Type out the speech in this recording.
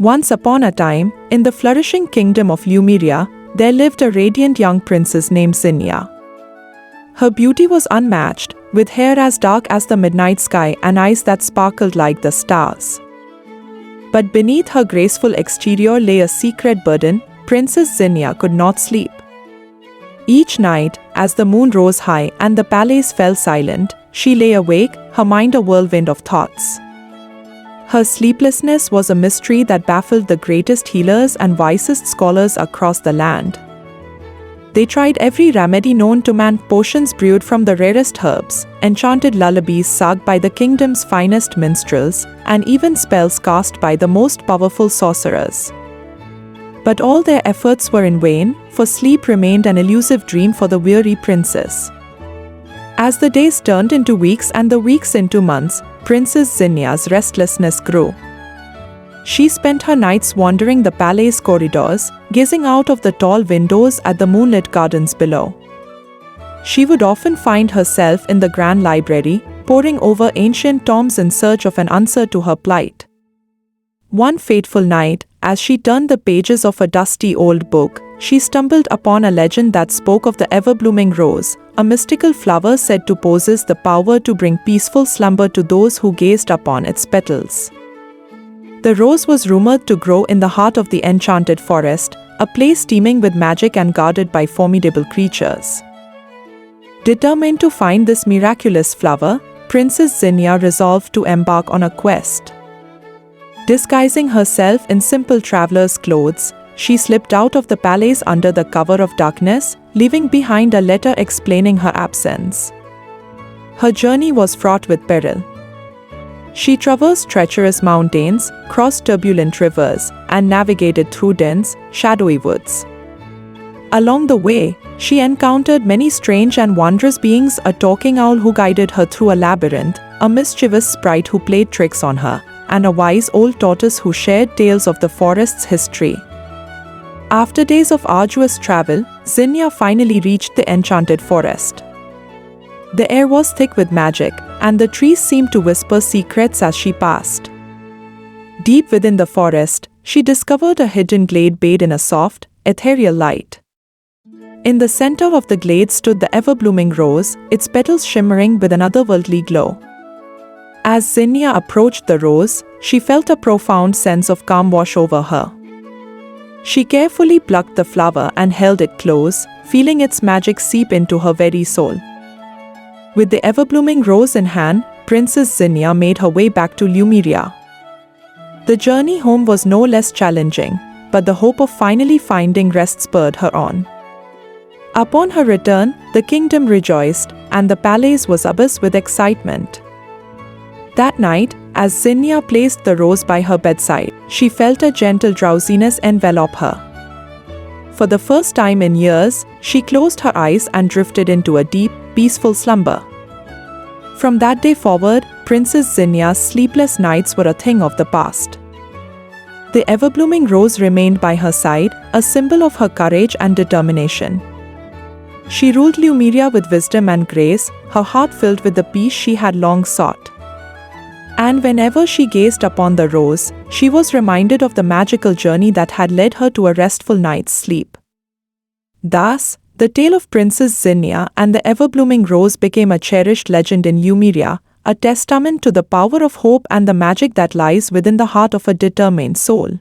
Once upon a time, in the flourishing kingdom of Lumeria, there lived a radiant young princess named Zinnia. Her beauty was unmatched, with hair as dark as the midnight sky and eyes that sparkled like the stars. But beneath her graceful exterior lay a secret burden. Princess Zinnia could not sleep. Each night, as the moon rose high and the palace fell silent, she lay awake, her mind a whirlwind of thoughts. Her sleeplessness was a mystery that baffled the greatest healers and wisest scholars across the land. They tried every remedy known to man, potions brewed from the rarest herbs, enchanted lullabies sung by the kingdom's finest minstrels, and even spells cast by the most powerful sorcerers. But all their efforts were in vain, for sleep remained an elusive dream for the weary princess. As the days turned into weeks and the weeks into months, Princess Zinnia's restlessness grew. She spent her nights wandering the palace corridors, gazing out of the tall windows at the moonlit gardens below. She would often find herself in the grand library, poring over ancient tomes in search of an answer to her plight. One fateful night, as she turned the pages of a dusty old book, she stumbled upon a legend that spoke of the ever-blooming rose, a mystical flower said to possess the power to bring peaceful slumber to those who gazed upon its petals. The rose was rumored to grow in the heart of the enchanted forest, a place teeming with magic and guarded by formidable creatures. Determined to find this miraculous flower, Princess Zinnia resolved to embark on a quest. Disguising herself in simple traveler's clothes, she slipped out of the palace under the cover of darkness, leaving behind a letter explaining her absence. Her journey was fraught with peril. She traversed treacherous mountains, crossed turbulent rivers, and navigated through dense, shadowy woods. Along the way, she encountered many strange and wondrous beings: a talking owl who guided her through a labyrinth, a mischievous sprite who played tricks on her, and a wise old tortoise who shared tales of the forest's history. After days of arduous travel, Zinnia finally reached the enchanted forest. The air was thick with magic, and the trees seemed to whisper secrets as she passed. Deep within the forest, she discovered a hidden glade bathed in a soft, ethereal light. In the center of the glade stood the ever-blooming rose, its petals shimmering with an otherworldly glow. As Zinnia approached the rose, she felt a profound sense of calm wash over her. She carefully plucked the flower and held it close, feeling its magic seep into her very soul. With the ever-blooming rose in hand, Princess Zinnia made her way back to Lumeria. The journey home was no less challenging, but the hope of finally finding rest spurred her on. Upon her return, the kingdom rejoiced, and the palace was abuzz with excitement. That night, as Zinnia placed the rose by her bedside, she felt a gentle drowsiness envelop her. For the first time in years, she closed her eyes and drifted into a deep, peaceful slumber. From that day forward, Princess Zinnia's sleepless nights were a thing of the past. The ever-blooming rose remained by her side, a symbol of her courage and determination. She ruled Lumeria with wisdom and grace, her heart filled with the peace she had long sought. And whenever she gazed upon the rose, she was reminded of the magical journey that had led her to a restful night's sleep. Thus, the tale of Princess Zinnia and the ever-blooming rose became a cherished legend in Lumeria, a testament to the power of hope and the magic that lies within the heart of a determined soul.